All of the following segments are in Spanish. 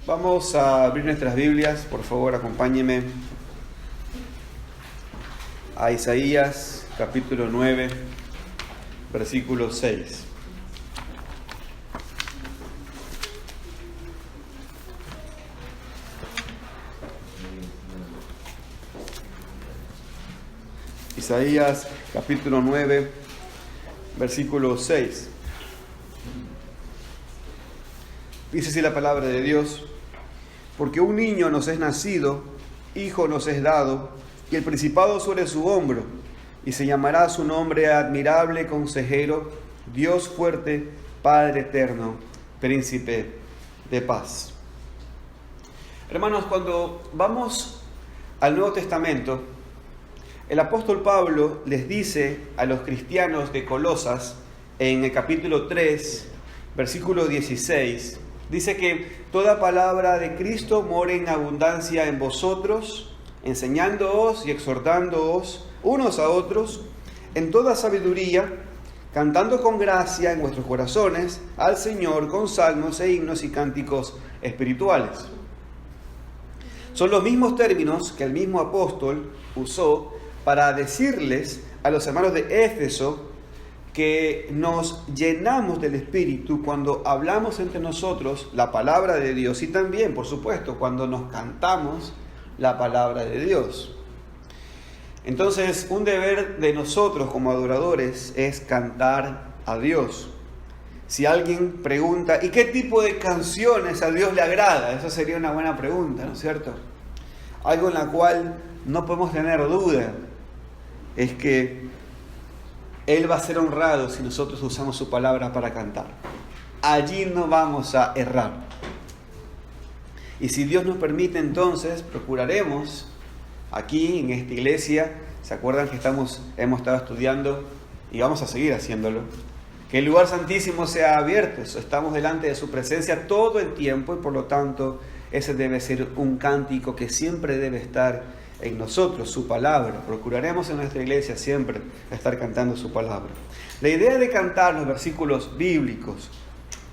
Vamos a abrir nuestras Biblias, por favor, acompáñenme a Isaías, capítulo 9, versículo 6. Isaías, capítulo 9, versículo 6. Dice así la palabra de Dios: porque un niño nos es nacido, hijo nos es dado, y el principado sobre su hombro, y se llamará su nombre admirable consejero, Dios fuerte, Padre eterno, príncipe de paz. Hermanos, cuando vamos al Nuevo Testamento, el apóstol Pablo les dice a los cristianos de Colosas, en el capítulo 3, versículo 16, dice que toda palabra de Cristo more en abundancia en vosotros, enseñándoos y exhortándoos unos a otros en toda sabiduría, cantando con gracia en vuestros corazones al Señor con salmos e himnos y cánticos espirituales. Son los mismos términos que el mismo apóstol usó para decirles a los hermanos de Éfeso que nos llenamos del Espíritu cuando hablamos entre nosotros la palabra de Dios y también, por supuesto, cuando nos cantamos la palabra de Dios. Entonces, un deber de nosotros como adoradores es cantar a Dios. Si alguien pregunta, ¿y qué tipo de canciones a Dios le agrada? Esa sería una buena pregunta, ¿no es cierto? Algo en la cual no podemos tener duda es que Él va a ser honrado si nosotros usamos su palabra para cantar. Allí no vamos a errar. Y si Dios nos permite, entonces procuraremos aquí en esta iglesia, ¿se acuerdan que hemos estado estudiando y vamos a seguir haciéndolo? Que el lugar santísimo sea abierto. Estamos delante de su presencia todo el tiempo y por lo tanto ese debe ser un cántico que siempre debe estar en nosotros, su palabra. Procuraremos en nuestra iglesia siempre estar cantando su palabra. La idea de cantar los versículos bíblicos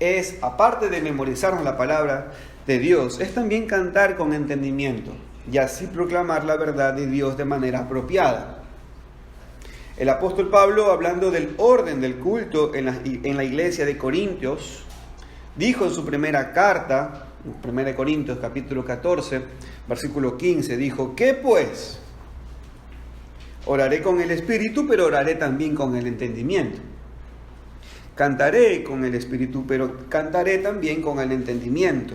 es, aparte de memorizarnos la palabra de Dios, es también cantar con entendimiento y así proclamar la verdad de Dios de manera apropiada. El apóstol Pablo, hablando del orden del culto en la iglesia de Corintios, dijo en su primera carta, 1 Corintios capítulo 14, versículo 15, dijo: ¿qué pues? Oraré con el espíritu, pero oraré también con el entendimiento. Cantaré con el espíritu, pero cantaré también con el entendimiento.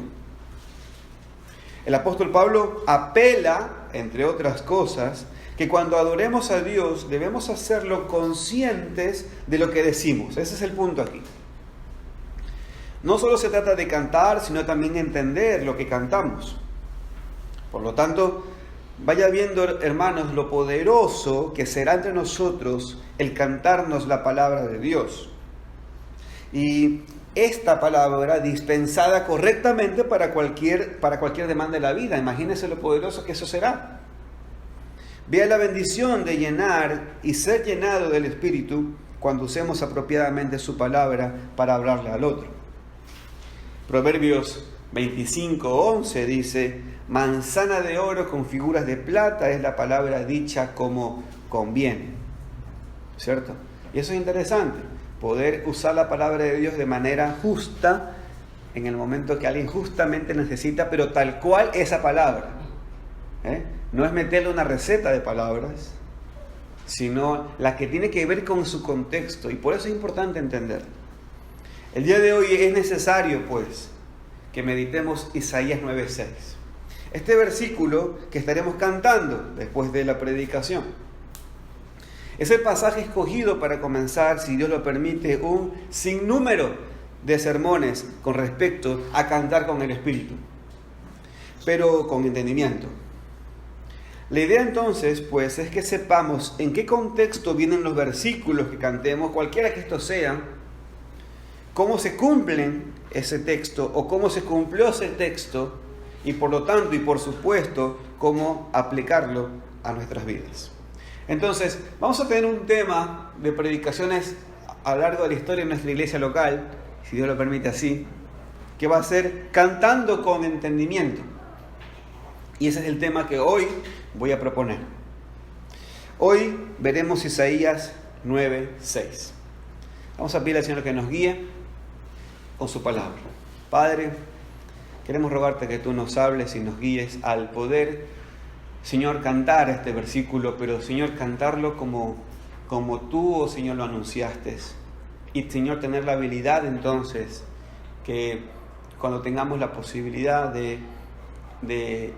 El apóstol Pablo apela, entre otras cosas, que cuando adoremos a Dios debemos hacerlo conscientes de lo que decimos. Ese es el punto aquí. No solo se trata de cantar, sino también entender lo que cantamos. Por lo tanto, vaya viendo, hermanos, lo poderoso que será entre nosotros el cantarnos la palabra de Dios. Y esta palabra dispensada correctamente para cualquier demanda de la vida. Imagínense lo poderoso que eso será. Vea la bendición de llenar y ser llenado del Espíritu cuando usemos apropiadamente su palabra para hablarle al otro. Proverbios 25:11 dice: manzana de oro con figuras de plata es la palabra dicha como conviene. ¿Cierto? Y eso es interesante, poder usar la palabra de Dios de manera justa en el momento que alguien justamente necesita, pero tal cual esa palabra. No es meterle una receta de palabras, sino la que tiene que ver con su contexto, y por eso es importante entender. El día de hoy es necesario, pues, que meditemos Isaías 9:6. Este versículo que estaremos cantando después de la predicación. Es el pasaje escogido para comenzar, si Dios lo permite, un sinnúmero de sermones con respecto a cantar con el Espíritu, pero con entendimiento. La idea entonces, pues, es que sepamos en qué contexto vienen los versículos que cantemos, cualquiera que estos sean, cómo se cumplen ese texto o cómo se cumplió ese texto y por lo tanto y por supuesto cómo aplicarlo a nuestras vidas. Entonces, vamos a tener un tema de predicaciones a lo largo de la historia de nuestra iglesia local, si Dios lo permite así, que va a ser cantando con entendimiento. Y ese es el tema que hoy voy a proponer. Hoy veremos Isaías 9:6. Vamos a pedir al Señor que nos guíe con su palabra. Padre, queremos rogarte que tú nos hables y nos guíes al poder, Señor, cantar este versículo, pero Señor, cantarlo como tú, oh Señor, lo anunciaste. Y Señor, tener la habilidad entonces que cuando tengamos la posibilidad de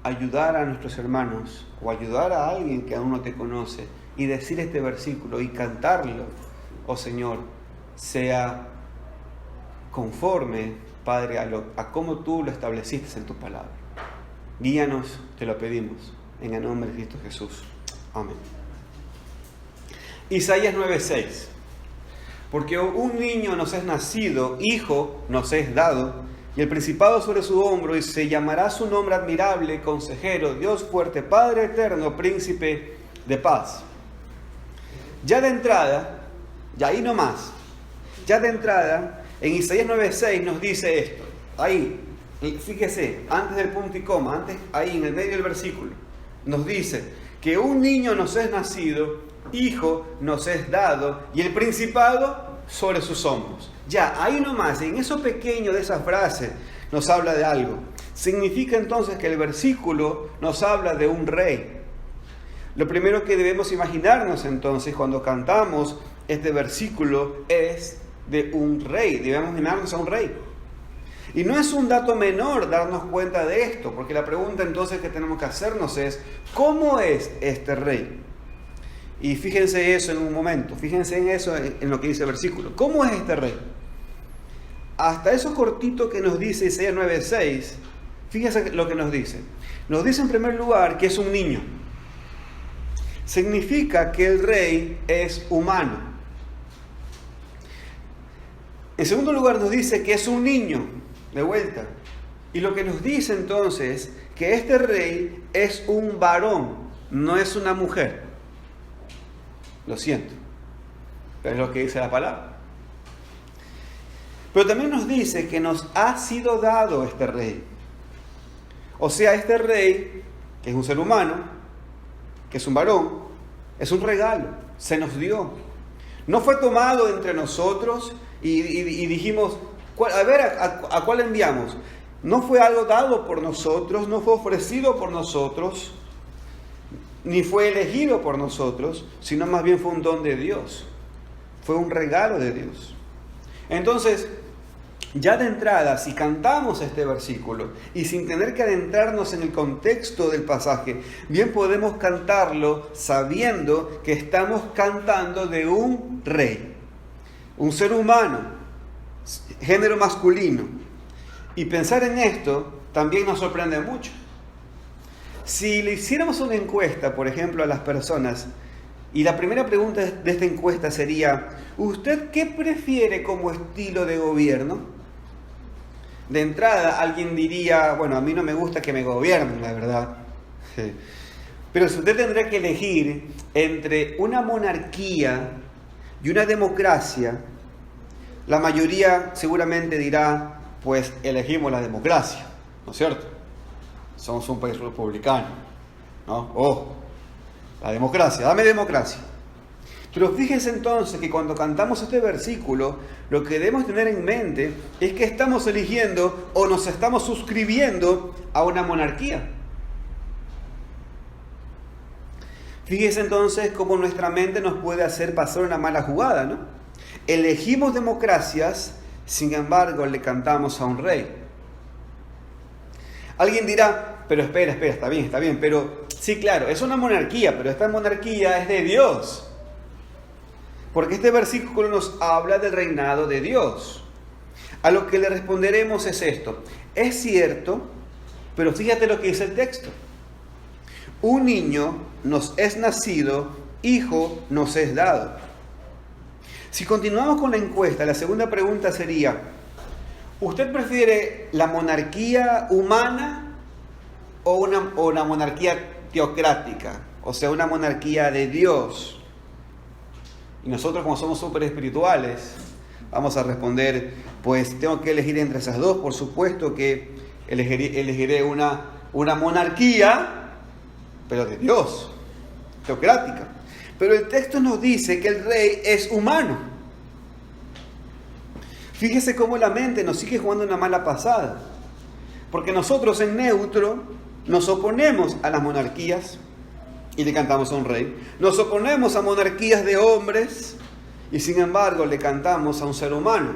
ayudar a nuestros hermanos o ayudar a alguien que aún no te conoce y decir este versículo y cantarlo, oh Señor, sea conforme, Padre, a cómo tú lo estableciste en tu palabra. Guíanos, te lo pedimos, en el nombre de Cristo Jesús. Amén. Isaías 9:6. Porque un niño nos es nacido, hijo nos es dado, y el principado sobre su hombro, y se llamará su nombre admirable, consejero, Dios fuerte, Padre eterno, príncipe de paz. Ya de entrada, ya ahí nomás, ya de entrada, en Isaías 9:6 nos dice esto. Ahí, fíjese, antes del punto y coma, antes, ahí en el medio del versículo, nos dice que un niño nos es nacido, hijo nos es dado, y el principado sobre sus hombros. Ya, ahí nomás, en eso pequeño de esa frase, nos habla de algo. Significa entonces que el versículo nos habla de un rey. Lo primero que debemos imaginarnos entonces cuando cantamos este versículo es de un rey. Debemos imaginarnos a un rey. Y no es un dato menor darnos cuenta de esto, porque la pregunta entonces que tenemos que hacernos es, ¿cómo es este rey? Y fíjense eso en un momento, fíjense en eso, en lo que dice el versículo. ¿Cómo es este rey? Hasta eso cortito que nos dice Isaías 9:6, fíjense lo que nos dice. Nos dice en primer lugar que es un niño. Significa que el rey es humano. En segundo lugar nos dice que es un niño, de vuelta. Y lo que nos dice entonces, que este rey es un varón, no es una mujer. Lo siento, pero es lo que dice la palabra. Pero también nos dice que nos ha sido dado este rey. O sea, este rey, que es un ser humano, que es un varón, es un regalo, se nos dio. No fue tomado entre nosotros y dijimos, a ver, ¿a cuál enviamos? No fue algo dado por nosotros, no fue ofrecido por nosotros, ni fue elegido por nosotros, sino más bien fue un don de Dios. Fue un regalo de Dios. Entonces, ya de entrada, si cantamos este versículo y sin tener que adentrarnos en el contexto del pasaje, bien podemos cantarlo sabiendo que estamos cantando de un rey, un ser humano, género masculino. Y pensar en esto también nos sorprende mucho. Si le hiciéramos una encuesta, por ejemplo, a las personas, y la primera pregunta de esta encuesta sería, ¿usted qué prefiere como estilo de gobierno? De entrada, alguien diría, bueno, a mí no me gusta que me gobiernen, la verdad. Sí. Pero si usted tendría que elegir entre una monarquía y una democracia, la mayoría seguramente dirá, pues elegimos la democracia, ¿no es cierto? Somos un país republicano, ¿no? La democracia, dame democracia. Pero fíjense entonces que cuando cantamos este versículo, lo que debemos tener en mente es que estamos eligiendo o nos estamos suscribiendo a una monarquía. Fíjense entonces cómo nuestra mente nos puede hacer pasar una mala jugada, ¿no? Elegimos democracias, sin embargo le cantamos a un rey. Alguien dirá, pero espera, está bien, pero sí, claro, es una monarquía, pero esta monarquía es de Dios. Porque este versículo nos habla del reinado de Dios. A lo que le responderemos es esto. Es cierto, pero fíjate lo que dice el texto. Un niño nos es nacido, hijo nos es dado. Si continuamos con la encuesta, la segunda pregunta sería, ¿usted prefiere la monarquía humana o una monarquía teocrática? O sea, una monarquía de Dios. Y nosotros, como somos súper espirituales, Vamos a responder, pues tengo que elegir entre esas dos. Por supuesto que elegiré una monarquía, pero de Dios, teocrática. Pero el texto nos dice que el rey es humano. Fíjese cómo la mente nos sigue jugando una mala pasada. Porque nosotros en Neutro nos oponemos a las monarquías y le cantamos a un rey. Nos oponemos a monarquías de hombres y sin embargo le cantamos a un ser humano.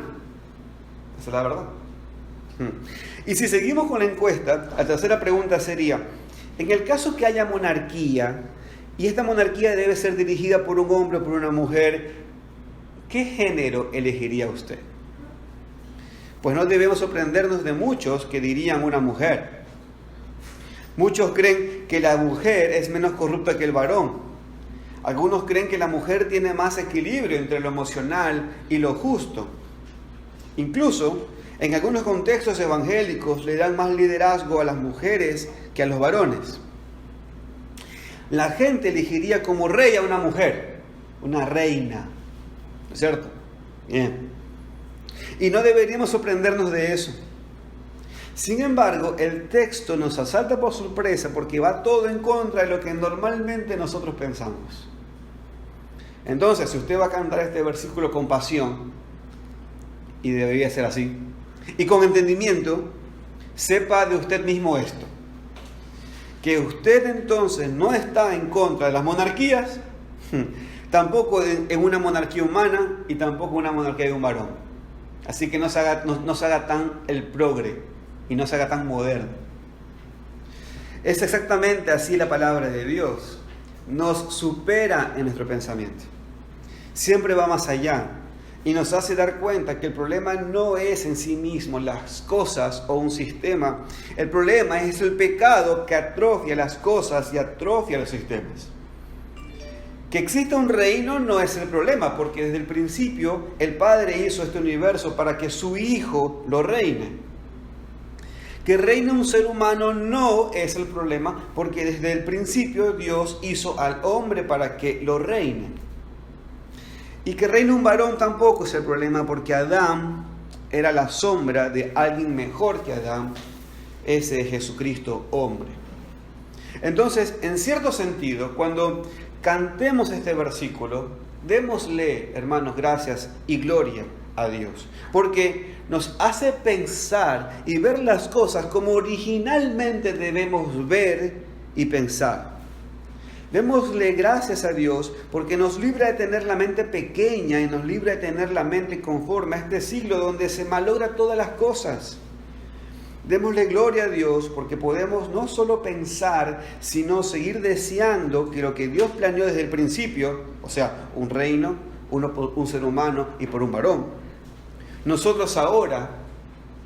Esa es la verdad. Y si seguimos con la encuesta, la tercera pregunta sería, en el caso que haya monarquía, y esta monarquía debe ser dirigida por un hombre o por una mujer, ¿qué género elegiría usted? Pues no debemos sorprendernos de muchos que dirían una mujer. Muchos creen que la mujer es menos corrupta que el varón. Algunos creen que la mujer tiene más equilibrio entre lo emocional y lo justo. Incluso, en algunos contextos evangélicos le dan más liderazgo a las mujeres que a los varones. La gente elegiría como rey a una mujer, una reina, ¿no es cierto? Bien. Y no deberíamos sorprendernos de eso. Sin embargo, el texto nos asalta por sorpresa porque va todo en contra de lo que normalmente nosotros pensamos. Entonces, si usted va a cantar este versículo con pasión, y debería ser así, y con entendimiento, sepa de usted mismo esto: que usted entonces no está en contra de las monarquías, tampoco en una monarquía humana y tampoco en una monarquía de un varón. Así que no se haga tan el progre y no se haga tan moderno. Es exactamente así la palabra de Dios. Nos supera en nuestro pensamiento. Siempre va más allá y nos hace dar cuenta que el problema no es en sí mismo las cosas o un sistema. El problema es el pecado que atrofia las cosas y atrofia los sistemas. Que exista un reino no es el problema, porque desde el principio el Padre hizo este universo para que su Hijo lo reine. Que reine un ser humano no es el problema, porque desde el principio Dios hizo al hombre para que lo reine. Y que reine un varón tampoco es el problema, porque Adán era la sombra de alguien mejor que Adán, ese es Jesucristo, hombre. Entonces, en cierto sentido, cuando cantemos este versículo, démosle, hermanos, gracias y gloria a Dios, porque nos hace pensar y ver las cosas como originalmente debemos ver y pensar. Démosle gracias a Dios porque nos libra de tener la mente pequeña y nos libra de tener la mente conforme a este siglo donde se malogra todas las cosas. Démosle gloria a Dios porque podemos no solo pensar, sino seguir deseando que lo que Dios planeó desde el principio, o sea, un reino, un ser humano y por un varón. Nosotros ahora,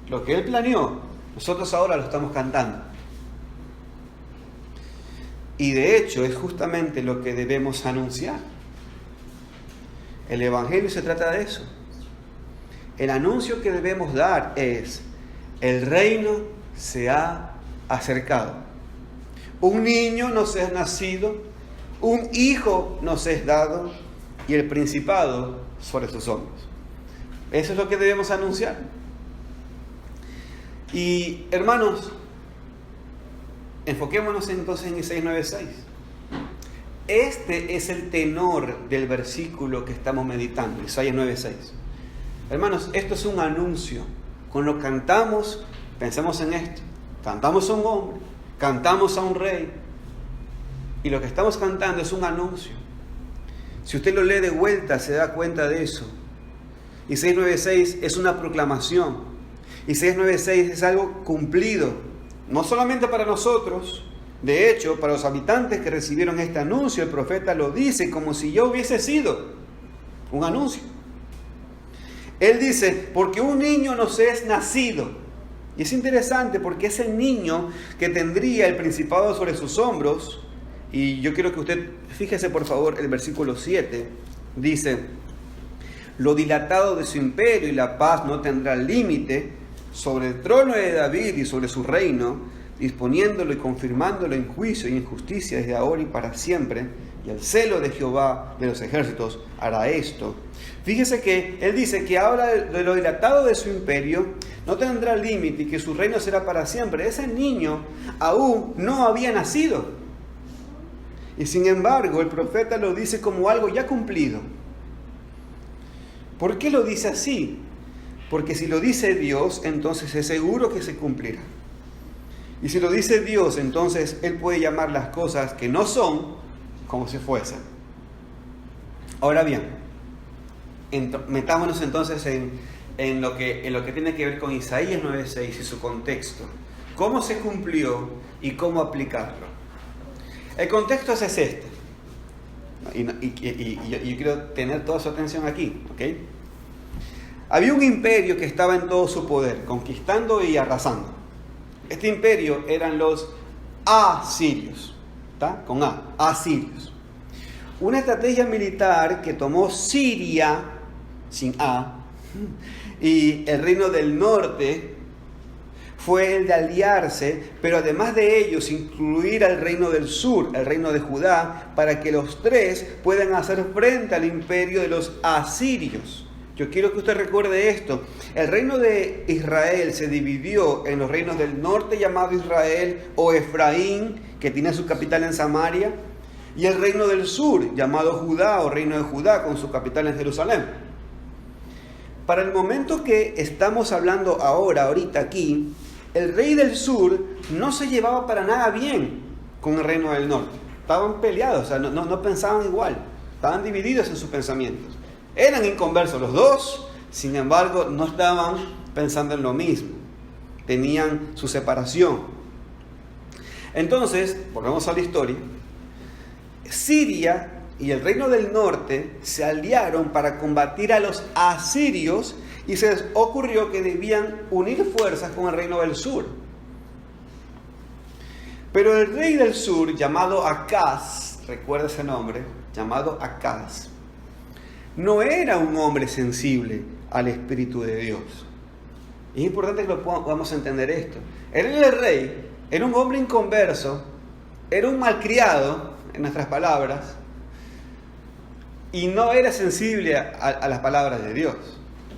lo que Él planeó, nosotros ahora lo estamos cantando. Y de hecho es justamente lo que debemos anunciar. El Evangelio se trata de eso. El anuncio que debemos dar es: el reino se ha acercado. Un niño nos es nacido, un hijo nos es dado y el principado sobre sus hombros. Eso es lo que debemos anunciar. Y hermanos, enfoquémonos entonces en Isaías 9:6. Este es el tenor del versículo que estamos meditando, Isaías 9:6. Hermanos, esto es un anuncio. Cuando cantamos, pensemos en esto. Cantamos a un hombre, cantamos a un rey. Y lo que estamos cantando es un anuncio. Si usted lo lee de vuelta, se da cuenta de eso. Isaías 9:6 es una proclamación. Isaías 9:6 es algo cumplido. No solamente para nosotros, de hecho, para los habitantes que recibieron este anuncio, el profeta lo dice como si yo hubiese sido un anuncio. Él dice, porque un niño nos es nacido. Y es interesante porque ese niño que tendría el principado sobre sus hombros, y yo quiero que usted, fíjese por favor, el versículo 7, dice, lo dilatado de su imperio y la paz no tendrá límite sobre el trono de David y sobre su reino, disponiéndolo y confirmándolo en juicio y en justicia desde ahora y para siempre, y el celo de Jehová de los ejércitos hará esto. Fíjese que él dice que habla de lo dilatado de su imperio, no tendrá límite y que su reino será para siempre. Ese niño aún no había nacido. Y sin embargo, el profeta lo dice como algo ya cumplido. ¿Por qué lo dice así? Porque si lo dice Dios, entonces es seguro que se cumplirá. Y si lo dice Dios, entonces Él puede llamar las cosas que no son como si fuesen. Ahora bien, metámonos entonces en lo que tiene que ver con Isaías 9:6 y su contexto. ¿Cómo se cumplió y cómo aplicarlo? El contexto es este. Y yo quiero tener toda su atención aquí, ¿ok? Había un imperio que estaba en todo su poder, conquistando y arrasando. Este imperio eran los asirios, ¿está? Con A, asirios. Una estrategia militar que tomó Siria, sin A, y el reino del norte fue el de aliarse, pero además de ellos incluir al reino del sur, el reino de Judá, para que los tres puedan hacer frente al imperio de los asirios. Yo quiero que usted recuerde esto. El reino de Israel se dividió en los reinos del norte llamado Israel o Efraín, que tiene su capital en Samaria, y el reino del sur llamado Judá o reino de Judá con su capital en Jerusalén. Para el momento que estamos hablando ahorita aquí, el rey del sur no se llevaba para nada bien con el reino del norte. Estaban peleados, o sea, no pensaban igual, estaban divididos en sus pensamientos. Eran inconversos los dos, sin embargo, no estaban pensando en lo mismo. Tenían su separación. Entonces, volvemos a la historia. Siria y el reino del norte se aliaron para combatir a los asirios y se les ocurrió que debían unir fuerzas con el reino del sur. Pero el rey del sur, llamado Acaz, recuerda ese nombre, llamado Acaz, no era un hombre sensible al Espíritu de Dios. Es importante que lo podamos entender esto. Él era el rey, era un hombre inconverso, era un malcriado, en nuestras palabras, y no era sensible a las palabras de Dios.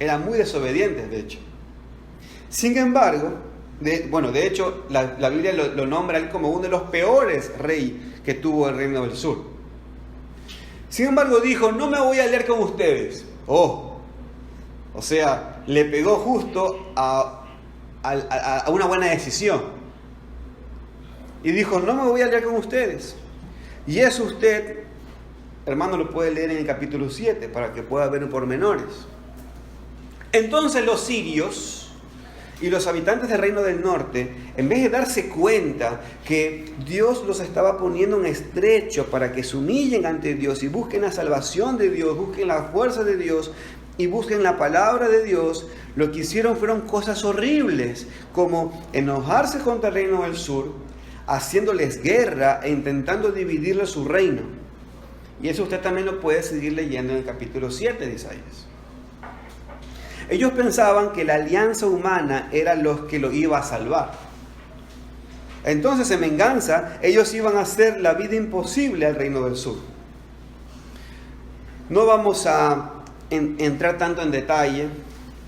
Era muy desobediente, de hecho. Sin embargo, de hecho, la Biblia lo nombra él como uno de los peores reyes que tuvo el reino del sur. Sin embargo dijo, no me voy a aliar con ustedes. O sea, le pegó justo a una buena decisión. Y dijo, no me voy a aliar con ustedes. Y eso usted, hermano, lo puede leer en el capítulo 7 para que pueda ver en pormenores. Entonces los sirios y los habitantes del reino del norte, en vez de darse cuenta que Dios los estaba poniendo en estrecho para que se humillen ante Dios y busquen la salvación de Dios, busquen la fuerza de Dios y busquen la palabra de Dios, lo que hicieron fueron cosas horribles, como enojarse contra el reino del sur, haciéndoles guerra e intentando dividirle su reino. Y eso usted también lo puede seguir leyendo en el capítulo 7 de Isaías. Ellos pensaban que la alianza humana era lo que lo iba a salvar. Entonces, en venganza, ellos iban a hacer la vida imposible al reino del sur. No vamos a entrar tanto en detalle,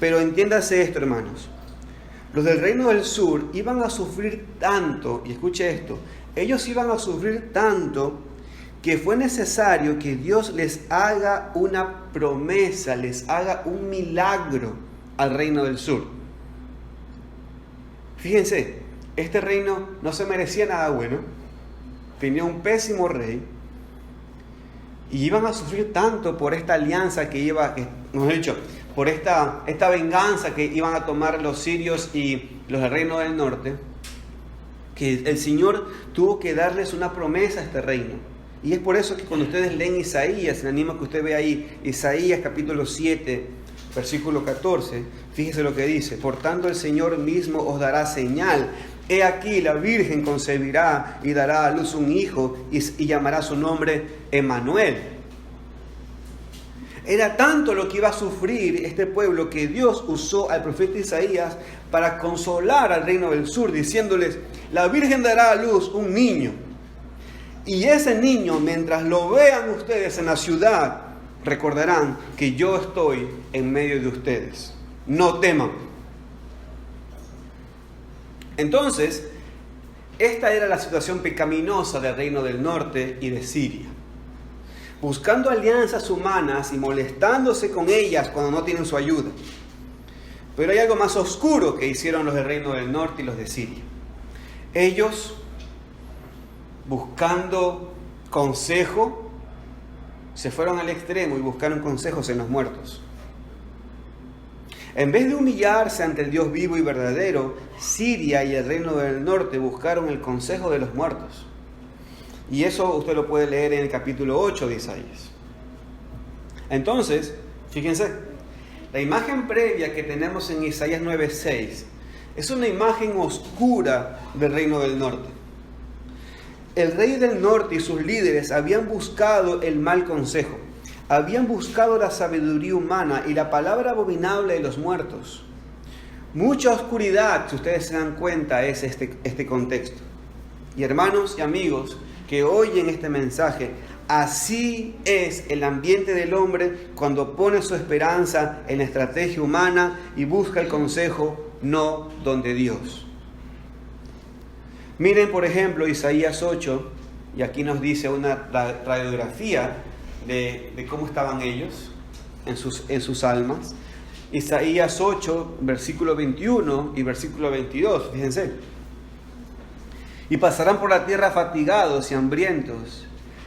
pero entiéndase esto, hermanos. Los del reino del sur iban a sufrir tanto, y escuche esto, ellos iban a sufrir tanto que fue necesario que Dios les haga una promesa, les haga un milagro al reino del sur. Fíjense, este reino no se merecía nada bueno, tenía un pésimo rey, y iban a sufrir tanto por esta alianza por esta venganza que iban a tomar los sirios y los del reino del norte, que el Señor tuvo que darles una promesa a este reino. Y es por eso que cuando ustedes leen Isaías, me animo a que usted vea ahí, Isaías capítulo 7, versículo 14, fíjese lo que dice: por tanto el Señor mismo os dará señal. He aquí la Virgen concebirá y dará a luz un hijo y llamará su nombre Emmanuel. Era tanto lo que iba a sufrir este pueblo que Dios usó al profeta Isaías para consolar al reino del sur, diciéndoles: la Virgen dará a luz un niño. Y ese niño, mientras lo vean ustedes en la ciudad, recordarán que yo estoy en medio de ustedes. No teman. Entonces, esta era la situación pecaminosa del reino del norte y de Siria. Buscando alianzas humanas y molestándose con ellas cuando no tienen su ayuda. Pero hay algo más oscuro que hicieron los del reino del norte y los de Siria. Ellos, buscando consejo, se fueron al extremo y buscaron consejos en los muertos. En vez de humillarse ante el Dios vivo y verdadero, Siria y el reino del norte buscaron el consejo de los muertos. Y eso usted lo puede leer en el capítulo 8 de Isaías. Entonces, fíjense, la imagen previa que tenemos en Isaías 9:6 es una imagen oscura del reino del norte. El rey del norte y sus líderes habían buscado el mal consejo. Habían buscado la sabiduría humana y la palabra abominable de los muertos. Mucha oscuridad, si ustedes se dan cuenta, es este contexto. Y hermanos y amigos que oyen este mensaje, así es el ambiente del hombre cuando pone su esperanza en la estrategia humana y busca el consejo no donde Dios. Miren, por ejemplo, Isaías 8, y aquí nos dice una radiografía de cómo estaban ellos en sus almas. Isaías 8, versículo 21 y versículo 22, fíjense. Y pasarán por la tierra fatigados y hambrientos,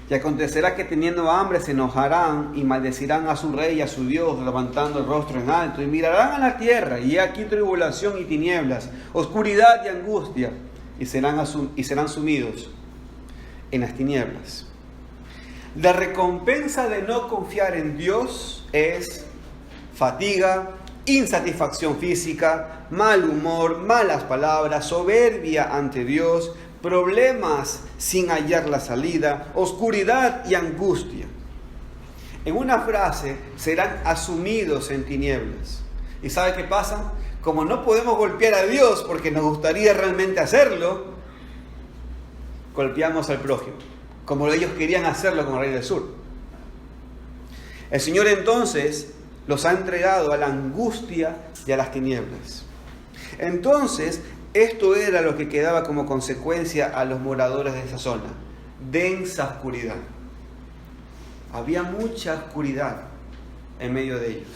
y acontecerá que teniendo hambre se enojarán y maldecirán a su rey y a su Dios, levantando el rostro en alto, y mirarán a la tierra, y aquí tribulación y tinieblas, oscuridad y angustia, y serán sumidos en las tinieblas. La recompensa de no confiar en Dios es fatiga, insatisfacción física, mal humor, malas palabras, soberbia ante Dios, problemas sin hallar la salida, oscuridad y angustia. En una frase, serán asumidos en tinieblas. ¿Y sabe qué pasa? Como no podemos golpear a Dios porque nos gustaría realmente hacerlo, golpeamos al prójimo, como ellos querían hacerlo con el rey del sur. El Señor entonces los ha entregado a la angustia y a las tinieblas. Entonces, esto era lo que quedaba como consecuencia a los moradores de esa zona: densa oscuridad. Había mucha oscuridad en medio de ellos.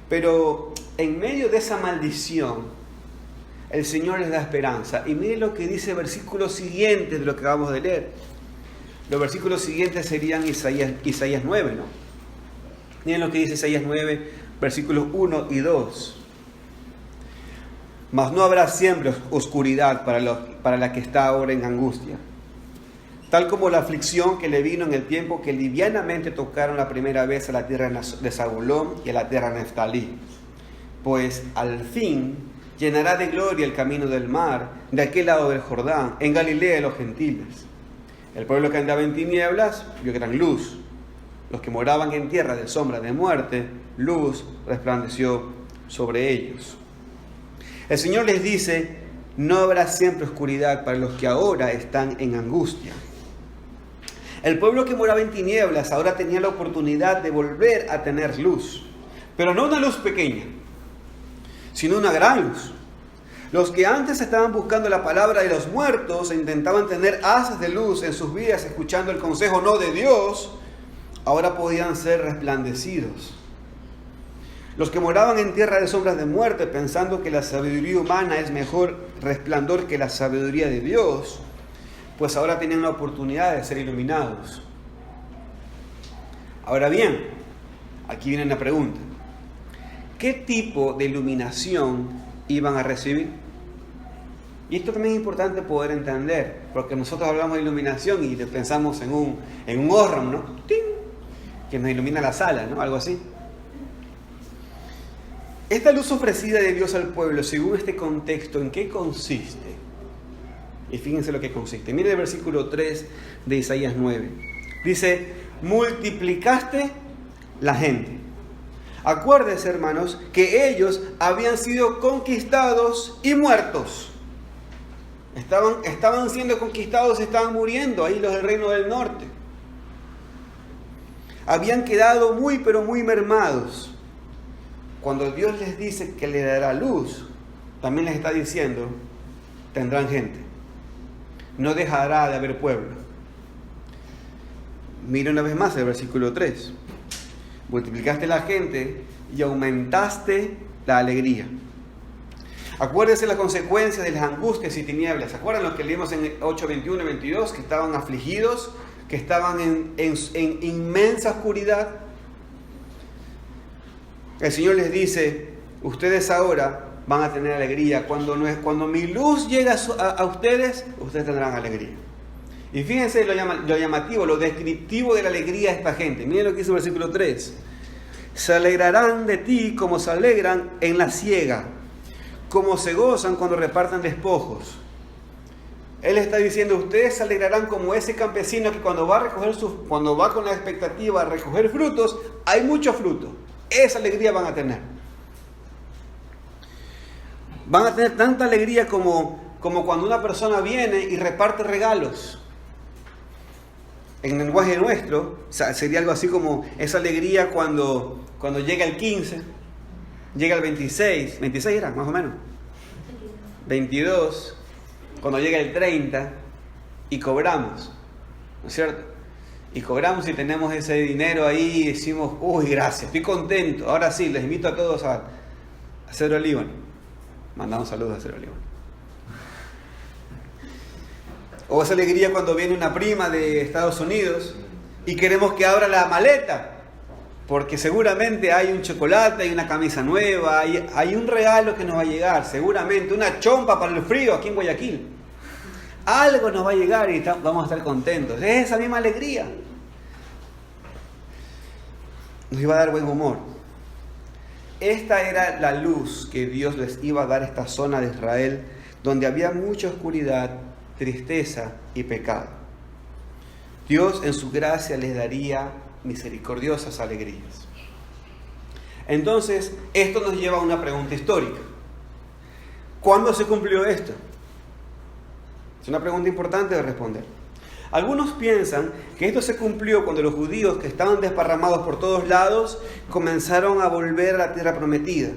Pero en medio de esa maldición, el Señor les da esperanza. Y miren lo que dice el versículo siguiente de lo que acabamos de leer. Los versículos siguientes serían Isaías 9, ¿no? Miren lo que dice Isaías 9, versículos 1 y 2. Mas no habrá siempre oscuridad para la que está ahora en angustia, tal como la aflicción que le vino en el tiempo que livianamente tocaron la primera vez a la tierra de Zabulón y a la tierra de Neftalí. Pues al fin llenará de gloria el camino del mar, de aquel lado del Jordán, en Galilea de los gentiles. El pueblo que andaba en tinieblas vio gran luz. Los que moraban en tierra de sombra de muerte, luz resplandeció sobre ellos. El Señor les dice: no habrá siempre oscuridad para los que ahora están en angustia. El pueblo que moraba en tinieblas ahora tenía la oportunidad de volver a tener luz, pero no una luz pequeña, sino una gran luz. Los que antes estaban buscando la palabra de los muertos e intentaban tener haces de luz en sus vidas escuchando el consejo no de Dios, ahora podían ser resplandecidos. Los que moraban en tierra de sombras de muerte, pensando que la sabiduría humana es mejor resplandor que la sabiduría de Dios, pues ahora tenían la oportunidad de ser iluminados. Ahora bien, aquí viene una pregunta: ¿qué tipo de iluminación iban a recibir? Y esto también es importante poder entender, porque nosotros hablamos de iluminación y pensamos en un Osram, ¿no? ¡Ting! Que nos ilumina la sala, ¿no? Algo así. Esta luz ofrecida de Dios al pueblo, según este contexto, ¿en qué consiste? Y fíjense lo que consiste. Miren el versículo 3 de Isaías 9. Dice: multiplicaste la gente. Acuérdense, hermanos, que ellos habían sido conquistados y muertos. Estaban siendo conquistados, estaban muriendo ahí los del reino del norte. Habían quedado muy, pero muy mermados. Cuando Dios les dice que le dará luz, también les está diciendo, tendrán gente. No dejará de haber pueblo. Mira una vez más el versículo 3. Multiplicaste la gente y aumentaste la alegría. Acuérdense las consecuencias de las angustias y tinieblas. ¿Se acuerdan lo que leímos en 8, 21 y 22? Que estaban afligidos, que estaban en inmensa oscuridad. El Señor les dice, ustedes ahora van a tener alegría. Cuando mi luz llega a ustedes, ustedes tendrán alegría. Y fíjense lo llamativo, lo descriptivo de la alegría de esta gente. Miren lo que dice el versículo 3. Se alegrarán de ti como se alegran en la siega, como se gozan cuando reparten despojos. Él está diciendo, ustedes se alegrarán como ese campesino que cuando va con la expectativa de recoger frutos, hay mucho fruto. Esa alegría van a tener. Van a tener tanta alegría como cuando una persona viene y reparte regalos. En lenguaje nuestro, sería algo así como esa alegría cuando llega el 15, llega el 26 era más o menos, 22, cuando llega el 30 y cobramos, ¿no es cierto? Y cobramos y tenemos ese dinero ahí y decimos, uy, gracias, estoy contento. Ahora sí, les invito a todos a Cero Líbano. Mandamos saludos a Cero Líbano. O esa alegría cuando viene una prima de Estados Unidos y queremos que abra la maleta, porque seguramente hay un chocolate, hay una camisa nueva, hay un regalo que nos va a llegar, seguramente una chompa para el frío aquí en Guayaquil. Algo nos va a llegar y vamos a estar contentos. Es esa misma alegría. Nos iba a dar buen humor. Esta era la luz que Dios les iba a dar a esta zona de Israel, donde había mucha oscuridad, tristeza y pecado. Dios en su gracia les daría misericordiosas alegrías. Entonces, esto nos lleva a una pregunta histórica. ¿Cuándo se cumplió esto? Es una pregunta importante de responder. Algunos piensan que esto se cumplió cuando los judíos, que estaban desparramados por todos lados, comenzaron a volver a la tierra prometida.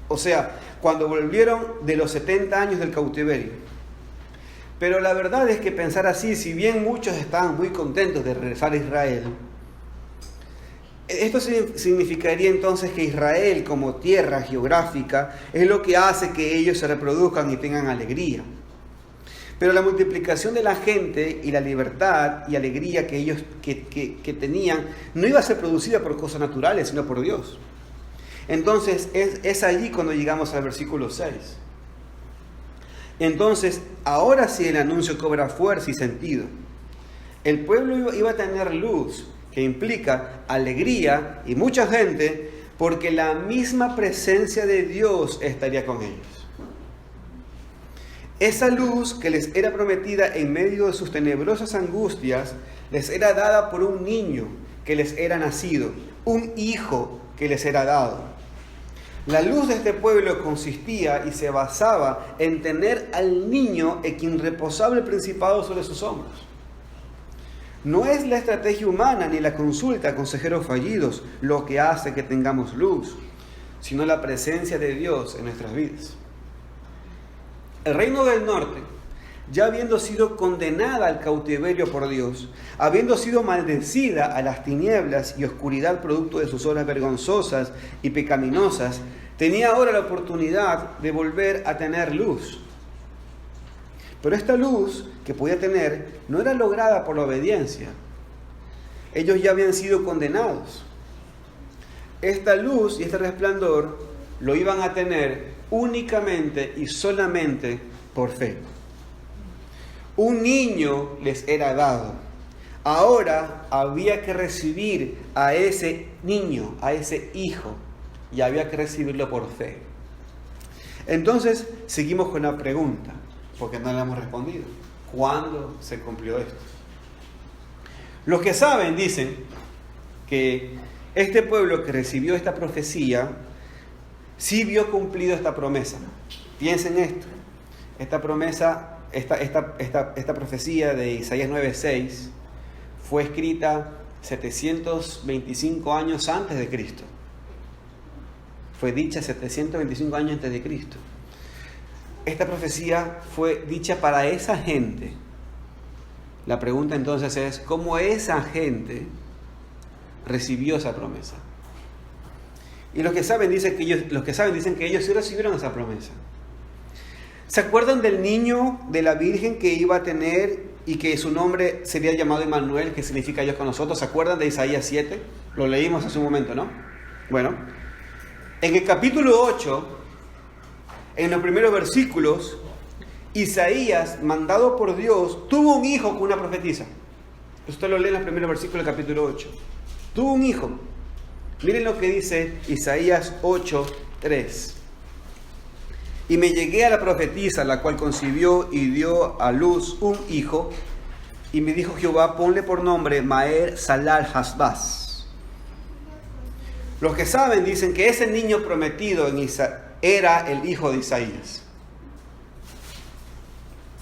O sea, cuando volvieron de los 70 años del cautiverio. Pero la verdad es que pensar así, si bien muchos estaban muy contentos de regresar a Israel, esto significaría entonces que Israel como tierra geográfica es lo que hace que ellos se reproduzcan y tengan alegría. Pero la multiplicación de la gente y la libertad y alegría que ellos que tenían no iba a ser producida por cosas naturales, sino por Dios. Entonces es allí cuando llegamos al versículo 6. Entonces, ahora sí el anuncio cobra fuerza y sentido. El pueblo iba a tener luz, que implica alegría y mucha gente, porque la misma presencia de Dios estaría con ellos. Esa luz que les era prometida en medio de sus tenebrosas angustias, les era dada por un niño que les era nacido, un hijo que les era dado. La luz de este pueblo consistía y se basaba en tener al niño en quien reposaba el principado sobre sus hombros. No es la estrategia humana ni la consulta a consejeros fallidos lo que hace que tengamos luz, sino la presencia de Dios en nuestras vidas. El reino del norte, ya habiendo sido condenada al cautiverio por Dios, habiendo sido maldecida a las tinieblas y oscuridad producto de sus obras vergonzosas y pecaminosas, tenía ahora la oportunidad de volver a tener luz. Pero esta luz que podía tener no era lograda por la obediencia. Ellos ya habían sido condenados. Esta luz y este resplandor lo iban a tener únicamente y solamente por fe. Un niño les era dado. Ahora había que recibir a ese niño, a ese hijo, y había que recibirlo por fe. Entonces, seguimos con la pregunta, porque no la hemos respondido. ¿Cuándo se cumplió esto? Los que saben dicen que este pueblo que recibió esta profecía sí vio cumplido esta promesa. Piensen esto. Esta promesa esta profecía de Isaías 9:6 fue escrita 725 años antes de Cristo. Fue dicha 725 años antes de Cristo. Esta profecía fue dicha para esa gente. La pregunta entonces es, ¿cómo esa gente recibió esa promesa? Y los que saben dicen que ellos sí recibieron esa promesa. ¿Se acuerdan del niño de la Virgen que iba a tener y que su nombre sería llamado Emmanuel, que significa Dios con nosotros? ¿Se acuerdan de Isaías 7? Lo leímos hace un momento, ¿no? Bueno, en el capítulo 8, en los primeros versículos, Isaías, mandado por Dios, tuvo un hijo con una profetisa. Usted lo lee en los primeros versículos del capítulo 8. Tuvo un hijo. Miren lo que dice Isaías 8:3. Y me llegué a la profetisa, la cual concibió y dio a luz un hijo. Y me dijo Jehová, ponle por nombre Maher Salal Hasbaz. Los que saben dicen que ese niño prometido era el hijo de Isaías.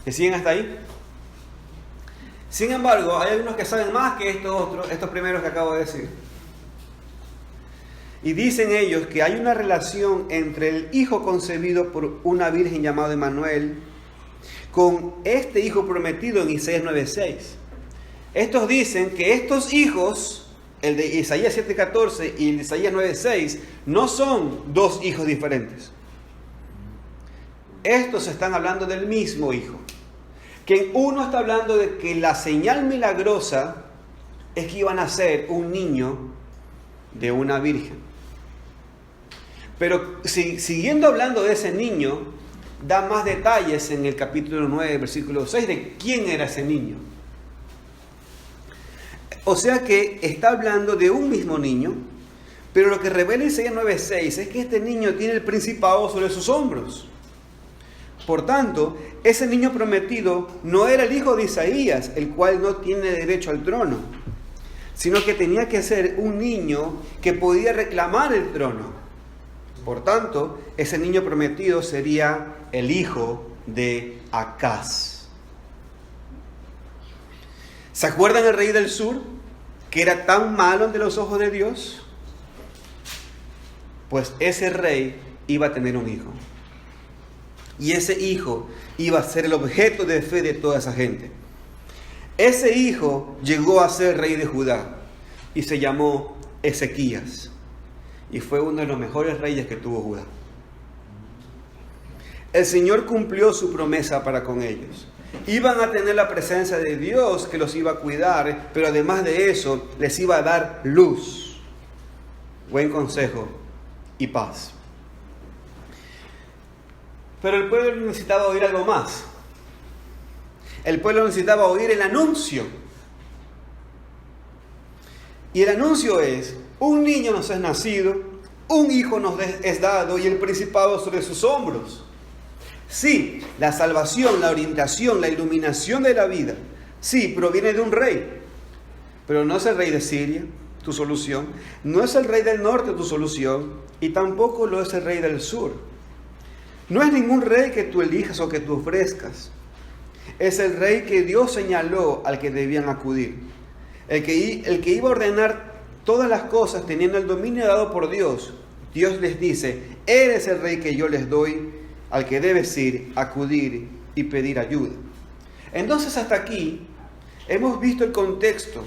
¿Me siguen hasta ahí? Sin embargo, hay algunos que saben más que estos primeros que acabo de decir. Y dicen ellos que hay una relación entre el hijo concebido por una virgen llamada Emmanuel con este hijo prometido en Isaías 9:6. Estos dicen que estos hijos, el de Isaías 7:14 y el de Isaías 9:6, no son dos hijos diferentes. Estos están hablando del mismo hijo. Que uno está hablando de que la señal milagrosa es que iban a ser un niño de una virgen. Pero siguiendo hablando de ese niño, da más detalles en el capítulo 9, versículo 6, de quién era ese niño. O sea que está hablando de un mismo niño, pero lo que revela Isaías 9:6 es que este niño tiene el principado sobre sus hombros. Por tanto, ese niño prometido no era el hijo de Isaías, el cual no tiene derecho al trono, sino que tenía que ser un niño que podía reclamar el trono. Por tanto, ese niño prometido sería el hijo de Acaz. ¿Se acuerdan del rey del sur, que era tan malo ante los ojos de Dios? Pues ese rey iba a tener un hijo. Y ese hijo iba a ser el objeto de fe de toda esa gente. Ese hijo llegó a ser rey de Judá y se llamó Ezequías. Y fue uno de los mejores reyes que tuvo Judá. El Señor cumplió su promesa para con ellos. Iban a tener la presencia de Dios que los iba a cuidar, pero además de eso les iba a dar luz, buen consejo y paz. Pero el pueblo necesitaba oír algo más. El pueblo necesitaba oír el anuncio. Y el anuncio es: un niño nos es nacido, un hijo nos es dado y el principado sobre sus hombros. Sí, la salvación, la orientación, la iluminación de la vida, sí, proviene de un rey. Pero no es el rey de Siria, tu solución. No es el rey del norte, tu solución. Y tampoco lo es el rey del sur. No es ningún rey que tú elijas o que tú ofrezcas. Es el rey que Dios señaló al que debían acudir. El que iba a ordenar todas las cosas teniendo el dominio dado por Dios. Dios les dice: eres el rey que yo les doy, al que debes ir, acudir y pedir ayuda. Entonces hasta aquí hemos visto el contexto.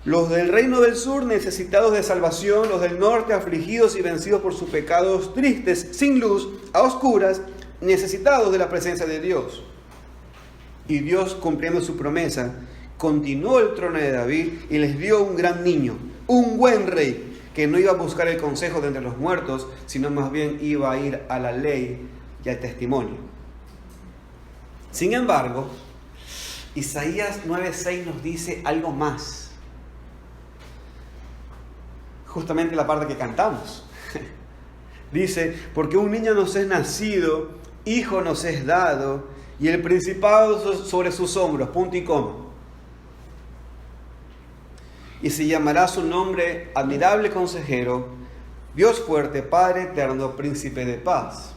Los del reino del sur necesitados de salvación, los del norte afligidos y vencidos por sus pecados, tristes, sin luz, a oscuras, necesitados de la presencia de Dios. Y Dios, cumpliendo su promesa, continuó el trono de David y les dio un gran niño, un buen rey, que no iba a buscar el consejo de entre los muertos, sino más bien iba a ir a la ley y al testimonio. Sin embargo, Isaías 9:6 nos dice algo más. Justamente la parte que cantamos. Dice: porque un niño nos es nacido, hijo nos es dado, y el principado sobre sus hombros, punto y coma. Y se llamará su nombre Admirable Consejero, Dios Fuerte, Padre Eterno, Príncipe de Paz.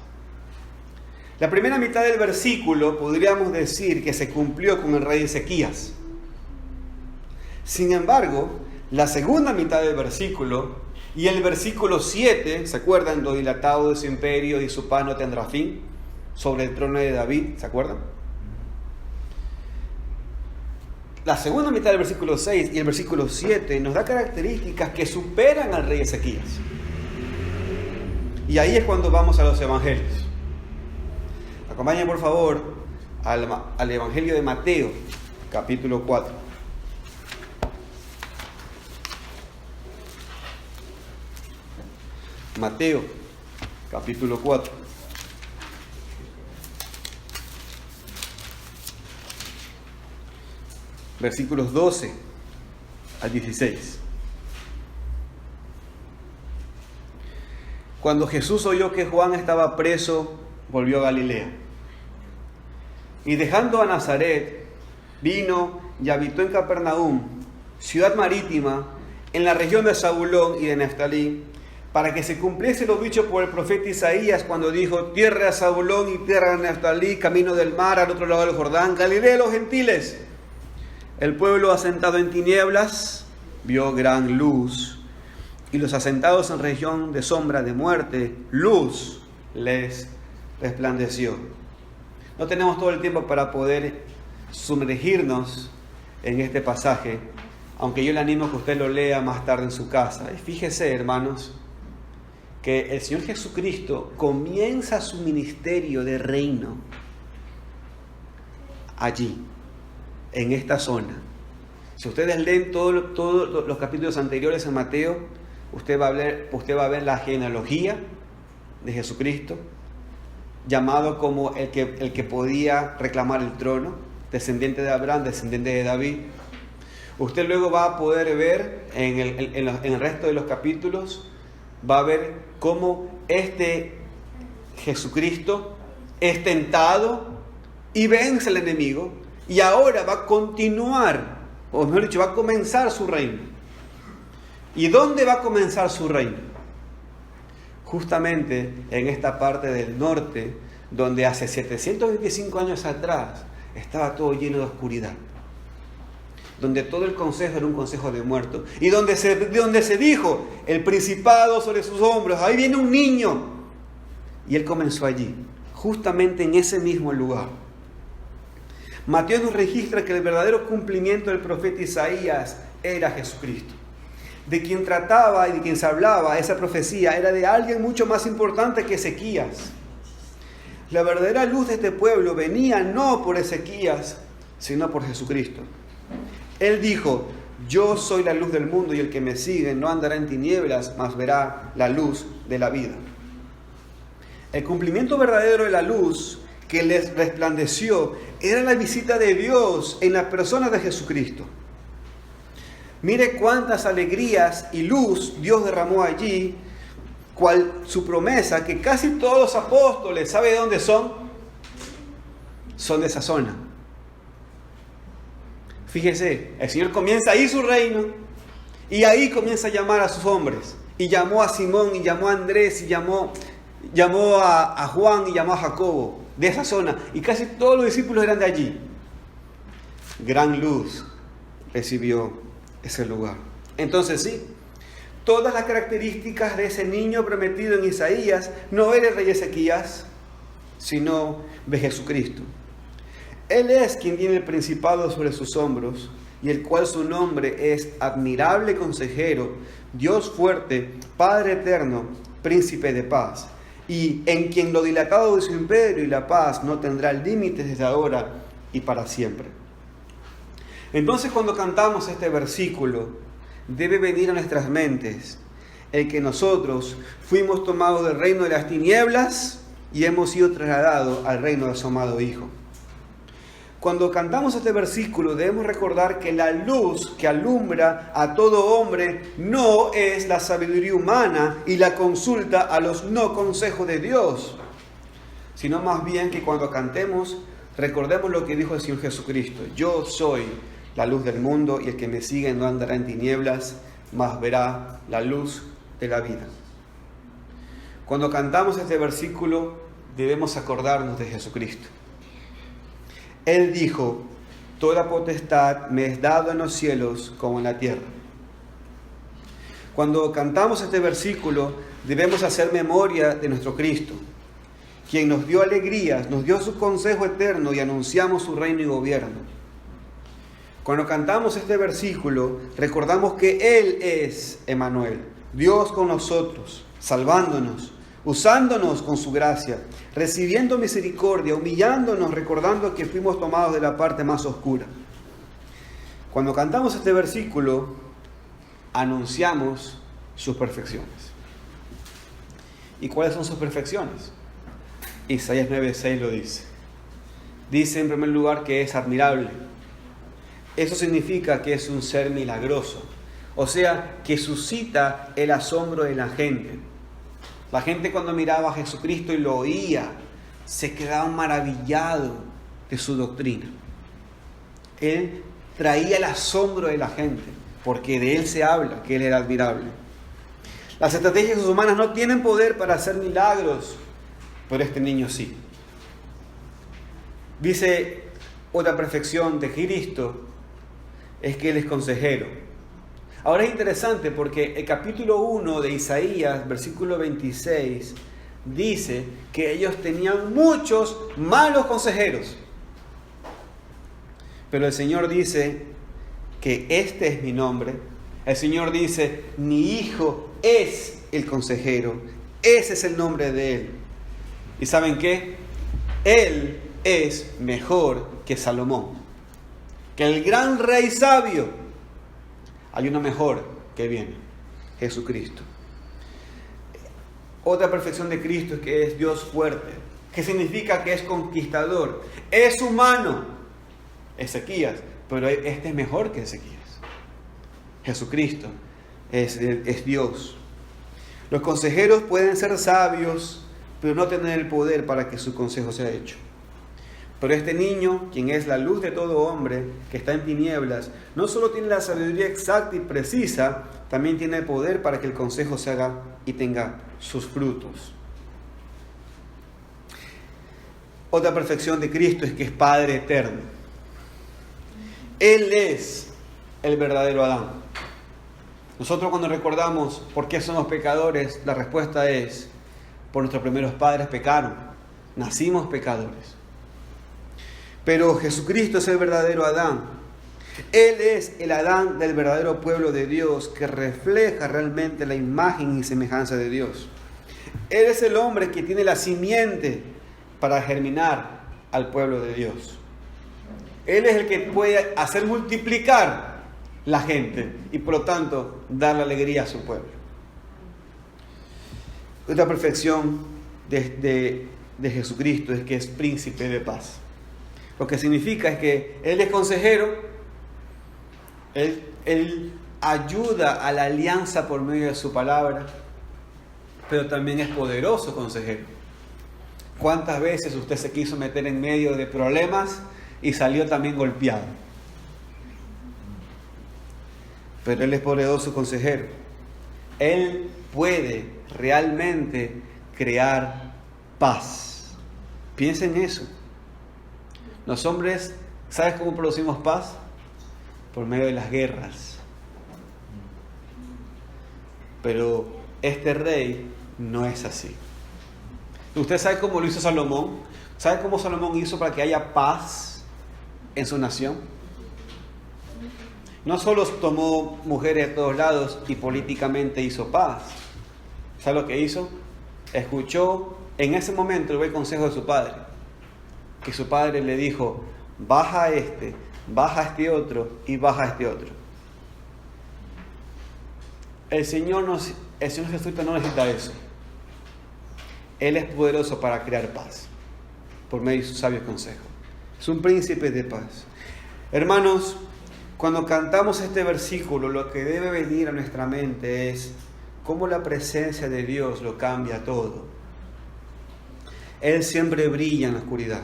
La primera mitad del versículo podríamos decir que se cumplió con el rey Ezequías. Sin embargo, la segunda mitad del versículo y el versículo 7, ¿se acuerdan? Lo dilatado de su imperio y su paz no tendrá fin, sobre el trono de David, ¿se acuerdan? La segunda mitad del versículo 6 y el versículo 7 nos da características que superan al rey Ezequías. Y ahí es cuando vamos a los evangelios. Acompáñenme por favor al Evangelio de Mateo, capítulo 4. Mateo, capítulo 4. Versículos 12 al 16. Cuando Jesús oyó que Juan estaba preso, volvió a Galilea. Y dejando a Nazaret, vino y habitó en Capernaum, ciudad marítima, en la región de Zabulón y de Neftalí, para que se cumpliese lo dicho por el profeta Isaías cuando dijo: tierra de Zabulón y tierra de Neftalí, camino del mar al otro lado del Jordán, Galilea de los gentiles. El pueblo asentado en tinieblas vio gran luz, y los asentados en región de sombra de muerte, luz les resplandeció. No tenemos todo el tiempo para poder sumergirnos en este pasaje, aunque yo le animo a que usted lo lea más tarde en su casa. Y fíjese, hermanos, que el Señor Jesucristo comienza su ministerio de reino allí, en esta zona. Si ustedes leen todos los capítulos anteriores en Mateo, usted va a ver la genealogía de Jesucristo, llamado como el que podía reclamar el trono, descendiente de Abraham, descendiente de David. Usted luego va a poder ver en el resto de los capítulos, va a ver cómo este Jesucristo es tentado y vence al enemigo, y ahora va a continuar, o mejor dicho, va a comenzar su reino. ¿Y dónde va a comenzar su reino? Justamente en esta parte del norte, donde hace 725 años atrás estaba todo lleno de oscuridad, donde todo el consejo era un consejo de muertos, y donde se dijo: el principado sobre sus hombros, ahí viene un niño. Y él comenzó allí, justamente en ese mismo lugar. Mateo nos registra que el verdadero cumplimiento del profeta Isaías era Jesucristo. De quien trataba y de quien se hablaba esa profecía era de alguien mucho más importante que Ezequías. La verdadera luz de este pueblo venía no por Ezequías, sino por Jesucristo. Él dijo: yo soy la luz del mundo, y el que me sigue no andará en tinieblas, mas verá la luz de la vida. El cumplimiento verdadero de la luz que les resplandeció era la visita de Dios en la persona de Jesucristo. Mire cuántas alegrías y luz Dios derramó allí, cual su promesa, que casi todos los apóstoles, ¿sabe de dónde son? Son de esa zona. Fíjese, el Señor comienza ahí su reino, y ahí comienza a llamar a sus hombres. Y llamó a Simón, y llamó a Andrés, y llamó a Juan, y llamó a Jacobo, de esa zona. Y casi todos los discípulos eran de allí. Gran luz recibió ese lugar. Entonces sí, todas las características de ese niño prometido en Isaías no era el rey Ezequías, sino de Jesucristo. Él es quien tiene el principado sobre sus hombros, y el cual su nombre es admirable consejero, Dios fuerte, Padre eterno, príncipe de paz, y en quien lo dilatado de su imperio y la paz no tendrá límites desde ahora y para siempre. Entonces, cuando cantamos este versículo, debe venir a nuestras mentes el que nosotros fuimos tomados del reino de las tinieblas y hemos sido trasladados al reino de su amado Hijo. Cuando cantamos este versículo, debemos recordar que la luz que alumbra a todo hombre no es la sabiduría humana y la consulta a los no consejos de Dios, sino más bien que cuando cantemos, recordemos lo que dijo el Señor Jesucristo: yo soy la luz del mundo, y el que me sigue no andará en tinieblas, mas verá la luz de la vida. Cuando cantamos este versículo, debemos acordarnos de Jesucristo. Él dijo: toda potestad me es dada en los cielos como en la tierra. Cuando cantamos este versículo, debemos hacer memoria de nuestro Cristo, quien nos dio alegrías, nos dio su consejo eterno y anunciamos su reino y gobierno. Cuando cantamos este versículo, recordamos que Él es Emmanuel, Dios con nosotros, salvándonos, usándonos con su gracia, recibiendo misericordia, humillándonos, recordando que fuimos tomados de la parte más oscura. Cuando cantamos este versículo, anunciamos sus perfecciones. ¿Y cuáles son sus perfecciones? Isaías 9:6 lo dice. Dice en primer lugar que es admirable. Eso significa que es un ser milagroso, o sea, que suscita el asombro de la gente. La gente, cuando miraba a Jesucristo y lo oía, se quedaba maravillado de su doctrina. Él traía el asombro de la gente, porque de Él se habla, que Él era admirable. Las estrategias humanas no tienen poder para hacer milagros, pero este niño sí. Dice otra perfección de Cristo, es que Él es consejero. Ahora es interesante porque el capítulo 1 de Isaías, versículo 26, dice que ellos tenían muchos malos consejeros. Pero el Señor dice que este es mi nombre. El Señor dice: mi Hijo es el consejero. Ese es el nombre de Él. ¿Y saben qué? Él es mejor que Salomón, que el gran rey sabio. Hay uno mejor que viene: Jesucristo. Otra perfección de Cristo es que es Dios fuerte, que significa que es conquistador. Es humano, Ezequías, pero este es mejor que Ezequías. Jesucristo es Dios. Los consejeros pueden ser sabios, pero no tener el poder para que su consejo sea hecho. Pero este niño, quien es la luz de todo hombre, que está en tinieblas, no solo tiene la sabiduría exacta y precisa, también tiene el poder para que el consejo se haga y tenga sus frutos. Otra perfección de Cristo es que es Padre eterno. Él es el verdadero Adán. Nosotros, cuando recordamos por qué somos pecadores, la respuesta es: por nuestros primeros padres pecaron, nacimos pecadores. Pero Jesucristo es el verdadero Adán. Él es el Adán del verdadero pueblo de Dios, que refleja realmente la imagen y semejanza de Dios. Él es el hombre que tiene la simiente para germinar al pueblo de Dios. Él es el que puede hacer multiplicar la gente y por lo tanto dar la alegría a su pueblo. Otra perfección de Jesucristo es que es príncipe de paz. Lo que significa es que Él es consejero, Él ayuda a la alianza por medio de su palabra, pero también es poderoso consejero. ¿Cuántas veces usted se quiso meter en medio de problemas y salió también golpeado? Pero Él es poderoso consejero. Él puede realmente crear paz. Piensa en eso. Los hombres, ¿sabes cómo producimos paz? Por medio de las guerras. Pero este rey no es así. ¿Usted sabe cómo lo hizo Salomón? ¿Sabe cómo Salomón hizo para que haya paz en su nación? No solo tomó mujeres de todos lados y políticamente hizo paz. ¿Sabe lo que hizo? Escuchó en ese momento el buen consejo de su padre. Que su padre le dijo: baja a este otro y baja a este otro. El Señor Jesucristo no necesita eso. Él es poderoso para crear paz por medio de sus sabios consejos. Es un príncipe de paz. Hermanos, cuando cantamos este versículo, lo que debe venir a nuestra mente es cómo la presencia de Dios lo cambia todo. Él siempre brilla en la oscuridad.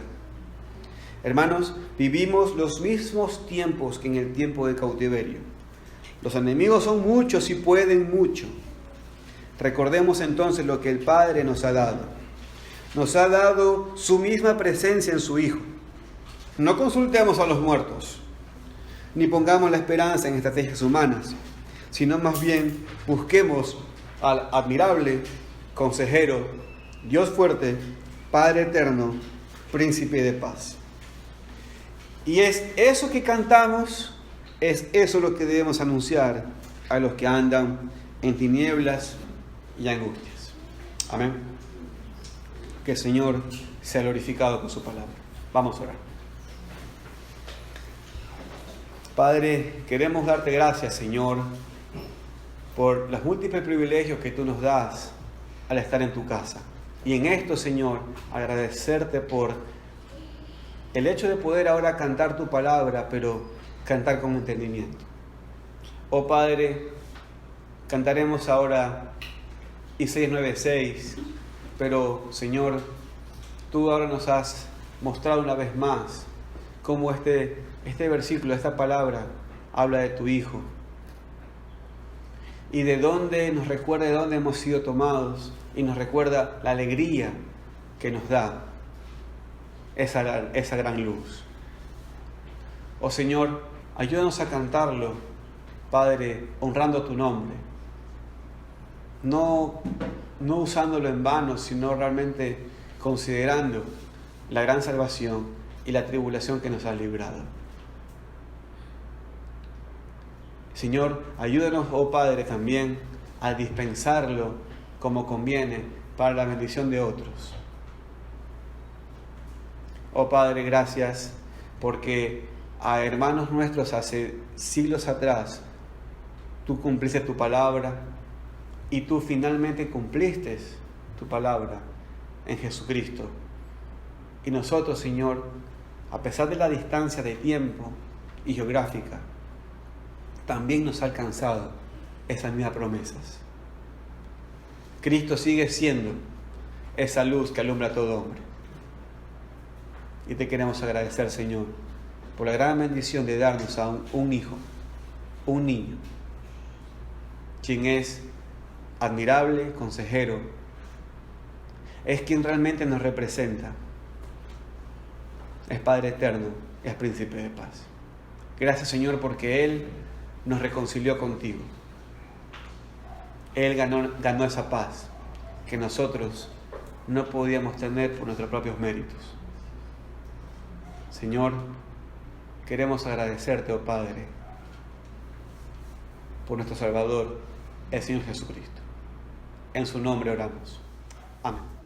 Hermanos, vivimos los mismos tiempos que en el tiempo de cautiverio. Los enemigos son muchos y pueden mucho. Recordemos entonces lo que el Padre nos ha dado. nos ha dado su misma presencia en su Hijo. No consultemos a los muertos, ni pongamos la esperanza en estrategias humanas, sino más bien busquemos al admirable consejero, Dios fuerte, Padre eterno, príncipe de paz. Y es eso que cantamos, es eso lo que debemos anunciar a los que andan en tinieblas y angustias. Amén. Que el Señor sea glorificado con su palabra. Vamos a orar. Padre, queremos darte gracias, Señor, por los múltiples privilegios que tú nos das al estar en tu casa. Y en esto, Señor, agradecerte por el hecho de poder ahora cantar tu palabra, pero cantar con entendimiento. Oh Padre, cantaremos ahora Isaías 9:6, pero Señor, tú ahora nos has mostrado una vez más cómo este versículo, esta palabra, habla de tu Hijo. Y de dónde nos recuerda de dónde hemos sido tomados y nos recuerda la alegría que nos da esa gran luz. Oh Señor, ayúdanos a cantarlo, Padre, honrando tu nombre. No usándolo en vano, sino realmente considerando la gran salvación y la tribulación que nos ha librado. Señor, ayúdanos, oh Padre, también a dispensarlo como conviene para la bendición de otros. Oh Padre, gracias porque a hermanos nuestros hace siglos atrás tú cumpliste tu palabra y tú finalmente cumpliste tu palabra en Jesucristo. Y nosotros, Señor, a pesar de la distancia de tiempo y geográfica, también nos ha alcanzado esas mismas promesas. Cristo sigue siendo esa luz que alumbra a todo hombre. Y te queremos agradecer, Señor, por la gran bendición de darnos a un hijo, un niño, quien es admirable, consejero, es quien realmente nos representa, es Padre eterno, es príncipe de paz. Gracias, Señor, porque Él nos reconcilió contigo. Él ganó esa paz que nosotros no podíamos tener por nuestros propios méritos. Señor, queremos agradecerte, oh Padre, por nuestro Salvador, el Señor Jesucristo. En su nombre oramos. Amén.